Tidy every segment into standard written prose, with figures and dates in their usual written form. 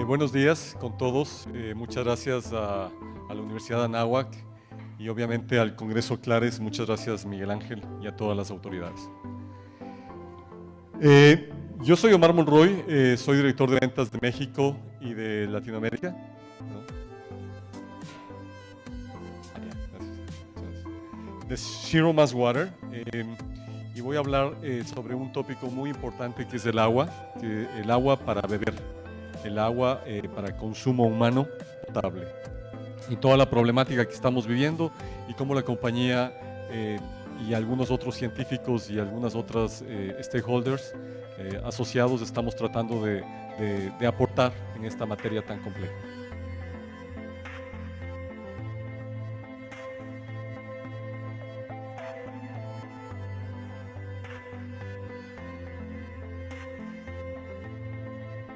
Buenos días con todos. Muchas gracias a la Universidad de Anáhuac y obviamente al Congreso Clares. Muchas gracias, Miguel Ángel, y a todas las autoridades. Yo soy Omar Monroy, soy director de ventas de México y de Latinoamérica, ¿no? De Zero Mass Water, y voy a hablar sobre un tópico muy importante que es el agua para beber, el agua para consumo humano potable, y toda la problemática que estamos viviendo y cómo la compañía y algunos otros científicos y algunas otras stakeholders asociados estamos tratando de aportar en esta materia tan compleja.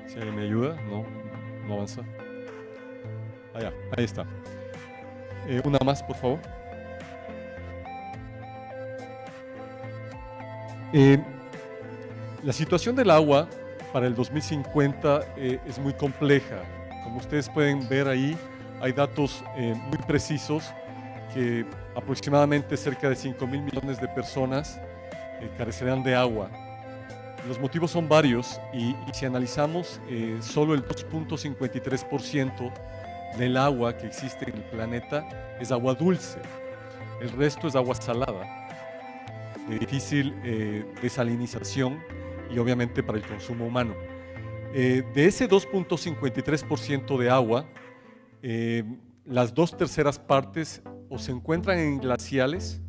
Si alguien me ayuda, no avanza. Allá, ahí está. Una más, por favor. La situación del agua para el 2050 es muy compleja. Como ustedes pueden ver ahí, hay datos muy precisos que aproximadamente cerca de 5.000 millones de personas carecerán de agua. Los motivos son varios y si analizamos, solo el 2.53% del agua que existe en el planeta es agua dulce. El resto es agua salada, de difícil desalinización y obviamente para el consumo humano. De ese 2.53% de agua, las 2/3 partes o se encuentran en glaciales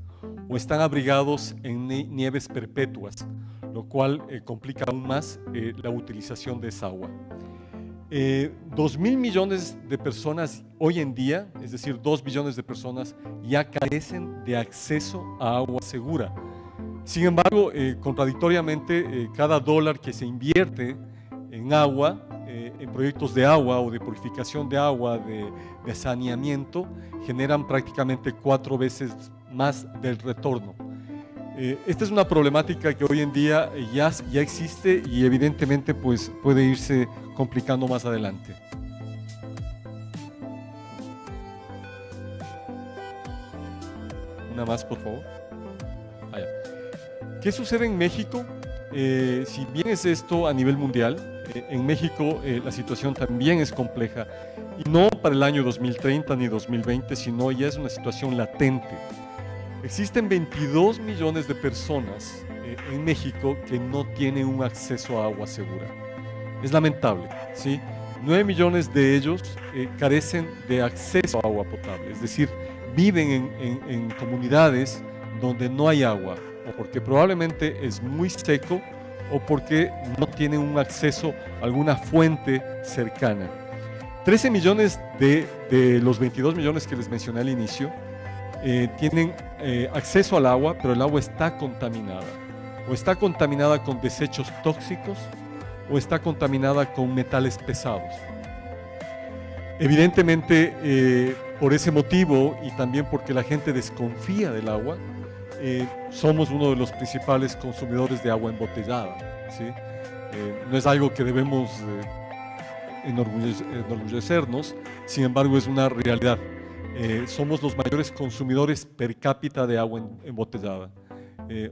o están abrigados en nieves perpetuas, lo cual complica aún más la utilización de esa agua. 2.000 millones de personas hoy en día, es decir, 2 billones de personas, ya carecen de acceso a agua segura. Sin embargo, contradictoriamente, cada dólar que se invierte en agua, en proyectos de agua o de purificación de agua, de saneamiento, generan prácticamente 4 veces más del retorno. Esta es una problemática que hoy en día ya existe y evidentemente pues, puede irse complicando más adelante. Una más, por favor. Allá. ¿Qué sucede en México? Si bien es esto a nivel mundial, en México la situación también es compleja, y no para el año 2030 ni 2020, sino ya es una situación latente. Existen 22 millones de personas en México que no tienen un acceso a agua segura. Es lamentable, ¿sí? 9 millones de ellos carecen de acceso a agua potable, es decir, viven en comunidades donde no hay agua, o porque probablemente es muy seco o porque no tienen un acceso a alguna fuente cercana. 13 millones de los 22 millones que les mencioné al inicio tienen acceso al agua, pero el agua está contaminada, o está contaminada con desechos tóxicos, o está contaminada con metales pesados. Evidentemente, por ese motivo y también porque la gente desconfía del agua, somos uno de los principales consumidores de agua embotellada, ¿sí? No es algo que debemos enorgullecernos, sin embargo es una realidad. Somos los mayores consumidores per cápita de agua embotellada.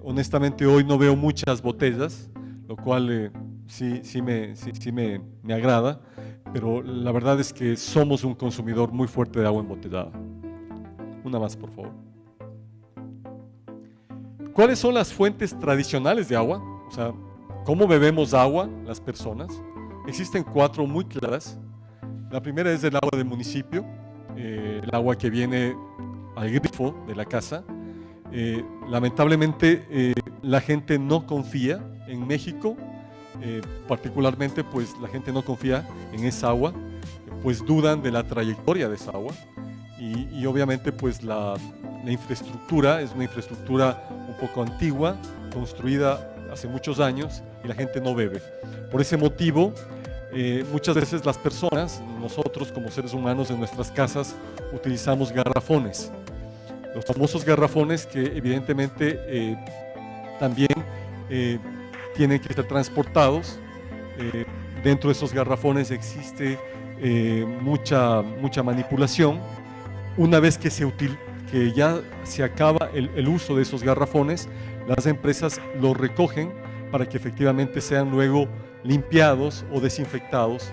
Honestamente hoy no veo muchas botellas, lo cual sí me agrada, pero la verdad es que somos un consumidor muy fuerte de agua embotellada. Una más, por favor. ¿Cuáles son las fuentes tradicionales de agua? O sea, ¿cómo bebemos agua las personas? Existen 4 muy claras. La primera es el agua del municipio, el agua que viene al grifo de la casa. Lamentablemente la gente no confía en México, particularmente pues la gente no confía en esa agua, pues dudan de la trayectoria de esa agua y obviamente pues la infraestructura es una infraestructura un poco antigua, construida hace muchos años y la gente no bebe. Por ese motivo, muchas veces las personas, nosotros como seres humanos en nuestras casas, utilizamos garrafones. Los famosos garrafones que evidentemente también tienen que ser transportados dentro de esos garrafones existe mucha manipulación. Una vez que ya se acaba el uso de esos garrafones, las empresas los recogen para que efectivamente sean luego limpiados o desinfectados,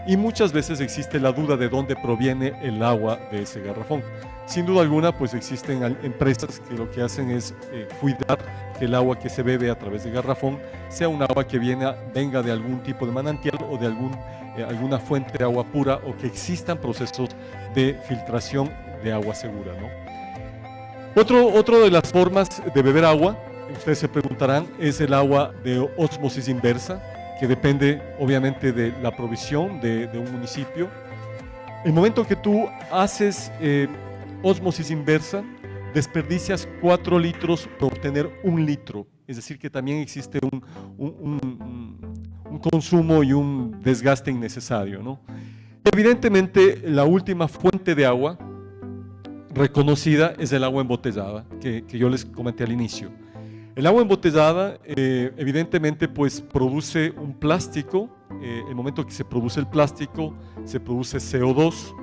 y muchas veces existe la duda de dónde proviene el agua de ese garrafón. Sin duda alguna, pues existen empresas que lo que hacen es cuidar que el agua que se bebe a través de garrafón sea un agua que venga de algún tipo de manantial o de alguna fuente de agua pura, o que existan procesos de filtración de agua segura, ¿no? Otro de las formas de beber agua, ustedes se preguntarán, es el agua de ósmosis inversa, que depende obviamente de la provisión de un municipio. El momento que tú haces ósmosis inversa, desperdicias 4 litros por obtener 1 litro. Es decir, que también existe un consumo y un desgaste innecesario, ¿no? Evidentemente, la última fuente de agua reconocida es el agua embotellada, que yo les comenté al inicio. El agua embotellada, evidentemente, pues produce un plástico. El momento que se produce el plástico, se produce CO2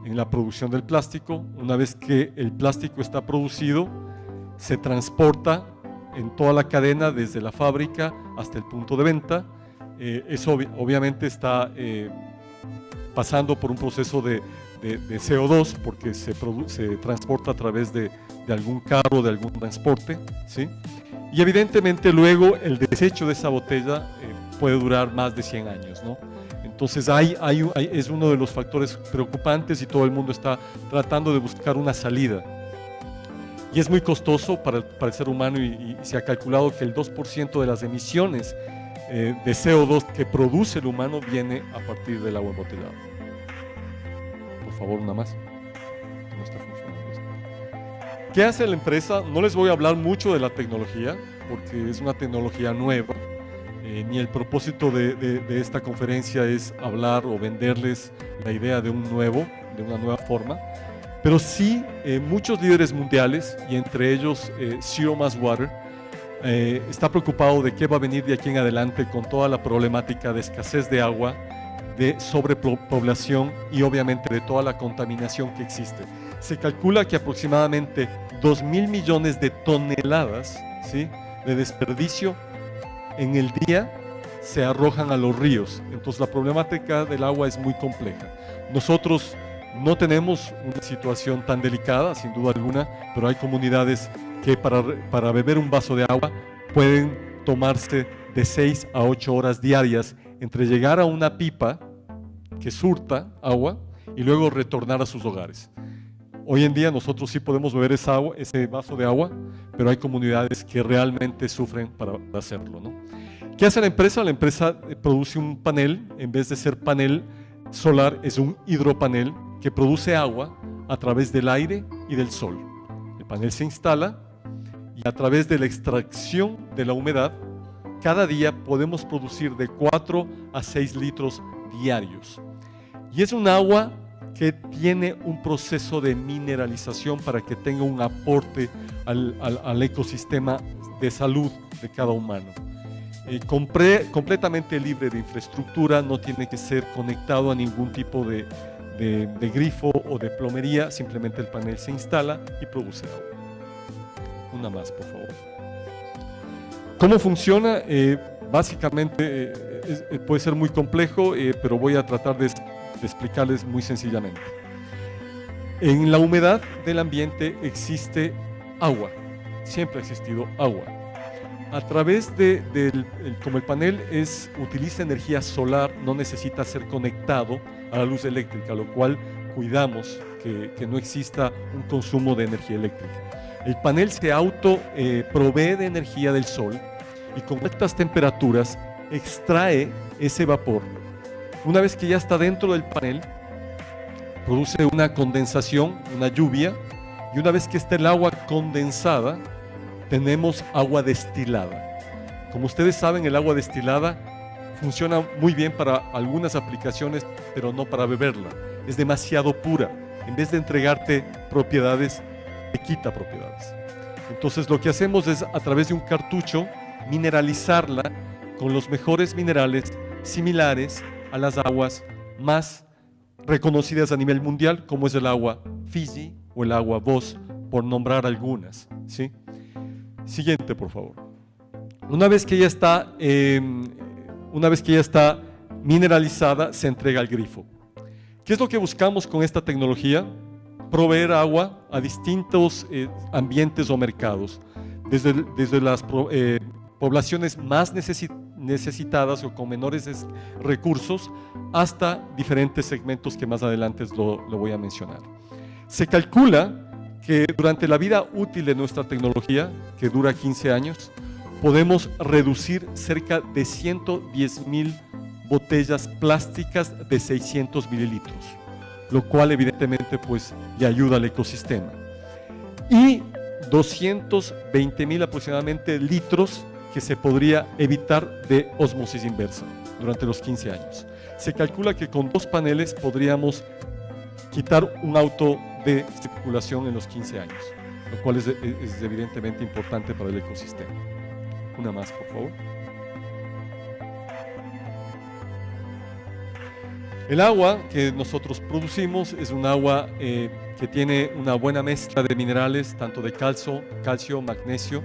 en la producción del plástico. Una vez que el plástico está producido, se transporta en toda la cadena, desde la fábrica hasta el punto de venta. Eso obviamente está pasando por un proceso de CO2, porque se transporta a través de algún carro, de algún transporte, ¿sí? Y evidentemente luego el desecho de esa botella puede durar más de 100 años, ¿no? Entonces es uno de los factores preocupantes, y todo el mundo está tratando de buscar una salida. Y es muy costoso para el ser humano, y se ha calculado que el 2% de las emisiones de CO2 que produce el humano viene a partir del agua embotellada. Por favor, una más. No está funcionando esto. ¿Qué hace la empresa? No les voy a hablar mucho de la tecnología, porque es una tecnología nueva. Ni el propósito de esta conferencia es hablar o venderles la idea de una nueva forma. Pero sí, muchos líderes mundiales, y entre ellos Zero Mass Water, está preocupado de qué va a venir de aquí en adelante con toda la problemática de escasez de agua, de sobrepoblación y obviamente de toda la contaminación que existe. Se calcula que aproximadamente 2.000 millones de toneladas, ¿sí?, de desperdicio en el día se arrojan a los ríos. Entonces la problemática del agua es muy compleja. Nosotros no tenemos una situación tan delicada, sin duda alguna, pero hay comunidades que para beber un vaso de agua pueden tomarse de 6 a 8 horas diarias entre llegar a una pipa que surta agua y luego retornar a sus hogares. Hoy en día nosotros sí podemos beber ese vaso de agua, pero hay comunidades que realmente sufren para hacerlo, ¿no? ¿Qué hace la empresa? La empresa produce un panel. En vez de ser panel solar, es un hidropanel que produce agua a través del aire y del sol. El panel se instala y a través de la extracción de la humedad, cada día podemos producir de 4 a 6 litros diarios. Y es un agua que tiene un proceso de mineralización para que tenga un aporte al ecosistema de salud de cada humano. Completamente libre de infraestructura, no tiene que ser conectado a ningún tipo de grifo o de plomería, simplemente el panel se instala y produce agua. Una más, por favor. ¿Cómo funciona? Básicamente puede ser muy complejo, pero voy a tratar de explicarles muy sencillamente. En la humedad del ambiente existe agua, siempre ha existido agua. A través como el panel utiliza energía solar, no necesita ser conectado a la luz eléctrica, lo cual cuidamos que no exista un consumo de energía eléctrica. El panel se provee de energía del sol y con altas temperaturas extrae ese vapor. Una vez que ya está dentro del panel, produce una condensación, una lluvia, y una vez que está el agua condensada, tenemos agua destilada. Como ustedes saben, el agua destilada funciona muy bien para algunas aplicaciones, pero no para beberla. Es demasiado pura. En vez de entregarte propiedades, te quita propiedades. Entonces lo que hacemos es, a través de un cartucho, mineralizarla con los mejores minerales, similares a las aguas más reconocidas a nivel mundial, como es el agua Fiji o el agua Voss, por nombrar algunas, ¿sí? Siguiente, por favor. Una vez que ya está mineralizada, se entrega al grifo. ¿Qué es lo que buscamos con esta tecnología? Proveer agua a distintos ambientes o mercados, desde las poblaciones más necesitadas o con menores recursos hasta diferentes segmentos que más adelante lo voy a mencionar. Se calcula que durante la vida útil de nuestra tecnología, que dura 15 años, podemos reducir cerca de 110,000 botellas plásticas de 600 mililitros, lo cual evidentemente pues ya ayuda al ecosistema. Y 220,000 aproximadamente litros que se podría evitar de ósmosis inversa durante los 15 años. Se calcula que con 2 paneles podríamos quitar un auto de circulación en los 15 años, lo cual es evidentemente importante para el ecosistema. Una más, por favor. El agua que nosotros producimos es un agua que tiene una buena mezcla de minerales, tanto de calcio, magnesio,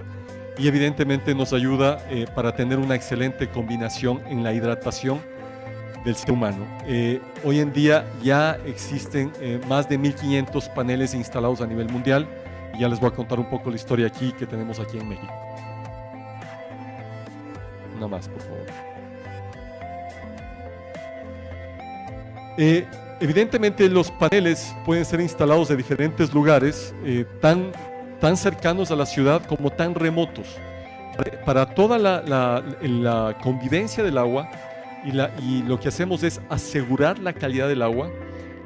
y evidentemente nos ayuda para tener una excelente combinación en la hidratación del ser humano. Hoy en día ya existen más de 1.500 paneles instalados a nivel mundial, y ya les voy a contar un poco la historia aquí que tenemos aquí en México. Una más, por favor. Evidentemente los paneles pueden ser instalados de diferentes lugares, tan cercanos a la ciudad como tan remotos. Para toda la convivencia del agua, y lo que hacemos es asegurar la calidad del agua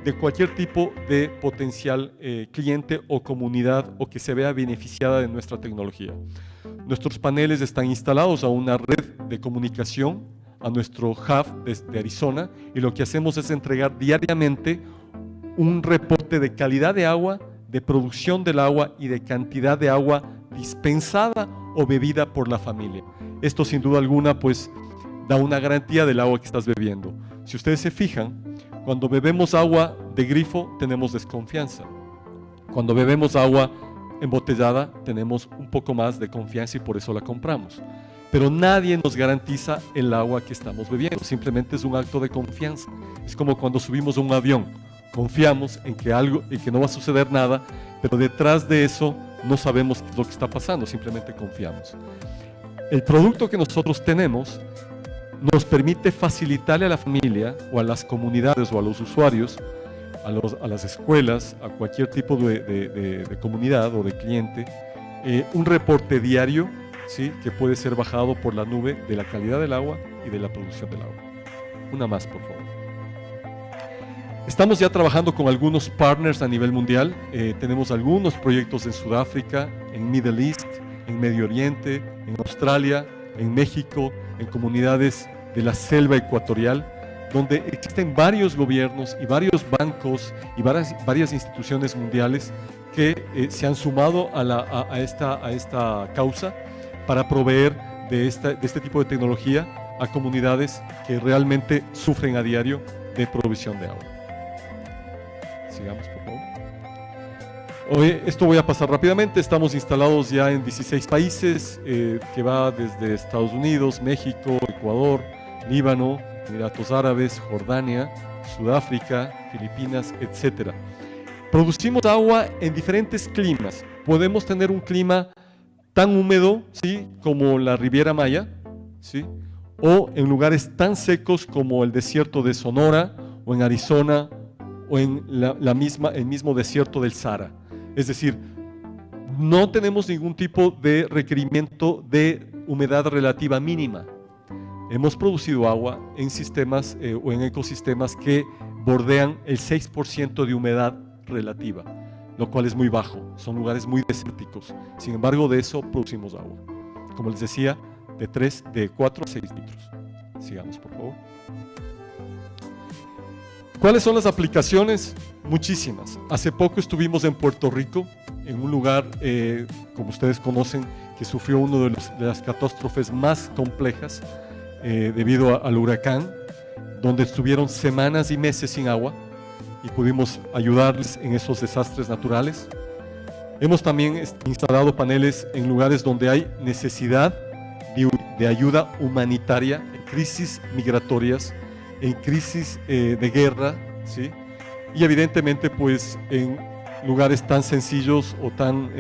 de cualquier tipo de potencial cliente o comunidad o que se vea beneficiada de nuestra tecnología. Nuestros paneles están instalados a una red de comunicación, a nuestro hub de Arizona, y lo que hacemos es entregar diariamente un reporte de calidad de agua, de producción del agua y de cantidad de agua dispensada o bebida por la familia. Esto sin duda alguna pues da una garantía del agua que estás bebiendo. Si ustedes se fijan, cuando bebemos agua de grifo tenemos desconfianza. Cuando bebemos agua embotellada tenemos un poco más de confianza y por eso la compramos. Pero nadie nos garantiza el agua que estamos bebiendo, simplemente es un acto de confianza. Es como cuando subimos a un avión, confiamos en que no va a suceder nada, pero detrás de eso no sabemos qué es lo que está pasando, simplemente confiamos. El producto que nosotros tenemos nos permite facilitarle a la familia o a las comunidades o a los usuarios, a las escuelas, a cualquier tipo de comunidad o de cliente, un reporte diario, ¿sí?, que puede ser bajado por la nube de la calidad del agua y de la producción del agua. Una más, por favor. Estamos ya trabajando con algunos partners a nivel mundial. Tenemos algunos proyectos en Sudáfrica, en Middle East, en Medio Oriente, en Australia, en México, en comunidades de la selva ecuatorial, donde existen varios gobiernos y varios bancos y varias instituciones mundiales que se han sumado a esta causa para proveer de este tipo de tecnología a comunidades que realmente sufren a diario de provisión de agua. Sigamos, por favor. Hoy, esto voy a pasar rápidamente. Estamos instalados ya en 16 países, que va desde Estados Unidos, México, Ecuador, Líbano, Emiratos Árabes, Jordania, Sudáfrica, Filipinas, etc. Producimos agua en diferentes climas. Podemos tener un clima tan húmedo, ¿sí?, como la Riviera Maya, ¿sí?, o en lugares tan secos como el desierto de Sonora o en Arizona o en el mismo desierto del Sahara. Es decir, no tenemos ningún tipo de requerimiento de humedad relativa mínima. Hemos producido agua en sistemas o en ecosistemas que bordean el 6% de humedad relativa, lo cual es muy bajo, son lugares muy desérticos. Sin embargo, de eso producimos agua. Como les decía, de 4 a 6 litros. Sigamos, por favor. ¿Cuáles son las aplicaciones? Muchísimas. Hace poco estuvimos en Puerto Rico, en un lugar, como ustedes conocen, que sufrió una de las catástrofes más complejas debido al huracán, donde estuvieron semanas y meses sin agua y pudimos ayudarles en esos desastres naturales. Hemos también instalado paneles en lugares donde hay necesidad de ayuda humanitaria, en crisis migratorias, en crisis de guerra, ¿sí? Y evidentemente pues en lugares tan sencillos o tan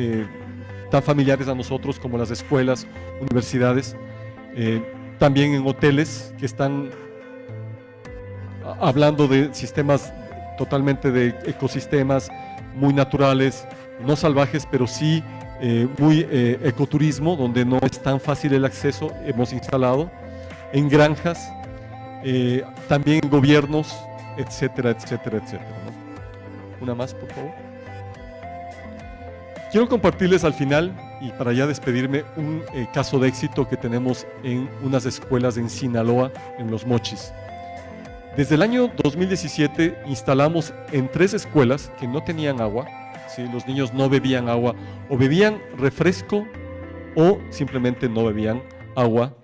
familiares a nosotros como las escuelas, universidades, también en hoteles que están hablando de sistemas totalmente de ecosistemas muy naturales, no salvajes, pero sí muy ecoturismo, donde no es tan fácil el acceso, hemos instalado, en granjas, también en gobiernos, etcétera, etcétera, etcétera, ¿no? Una más, por favor. Quiero compartirles al final, y para ya despedirme, un caso de éxito que tenemos en unas escuelas en Sinaloa, en Los Mochis. Desde el año 2017 instalamos en 3 escuelas que no tenían agua, ¿sí? Los niños no bebían agua, o bebían refresco, o simplemente no bebían agua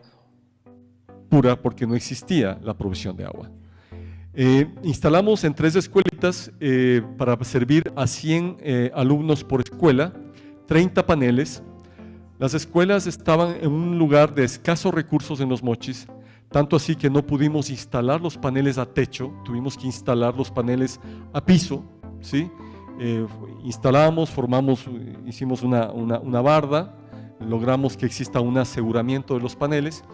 pura porque no existía la provisión de agua. Instalamos en 3 escuelitas para servir a 100 alumnos por escuela, 30 paneles. Las escuelas estaban en un lugar de escasos recursos en Los Mochis, tanto así que no pudimos instalar los paneles a techo, tuvimos que instalar los paneles a piso, ¿sí? Instalamos, hicimos una barda, logramos que exista un aseguramiento de los paneles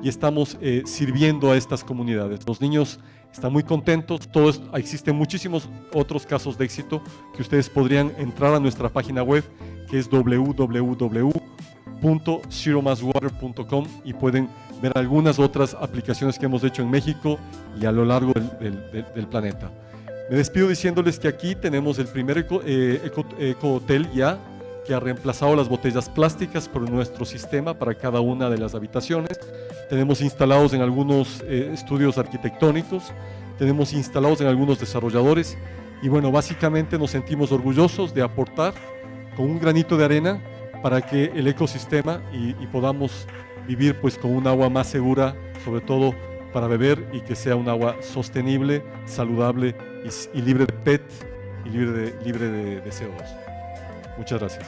y estamos sirviendo a estas comunidades. Los niños están muy contentos, existen muchísimos otros casos de éxito que ustedes podrían entrar a nuestra página web, que es www.zeromasswater.com, y pueden ver algunas otras aplicaciones que hemos hecho en México y a lo largo del planeta. Me despido diciéndoles que aquí tenemos el primer eco-hotel ya, que ha reemplazado las botellas plásticas por nuestro sistema para cada una de las habitaciones. Tenemos instalados en algunos estudios arquitectónicos, tenemos instalados en algunos desarrolladores, y bueno, básicamente nos sentimos orgullosos de aportar con un granito de arena para que el ecosistema y podamos vivir pues con un agua más segura, sobre todo para beber, y que sea un agua sostenible, saludable y libre de PET y libre de CO2. Muchas gracias.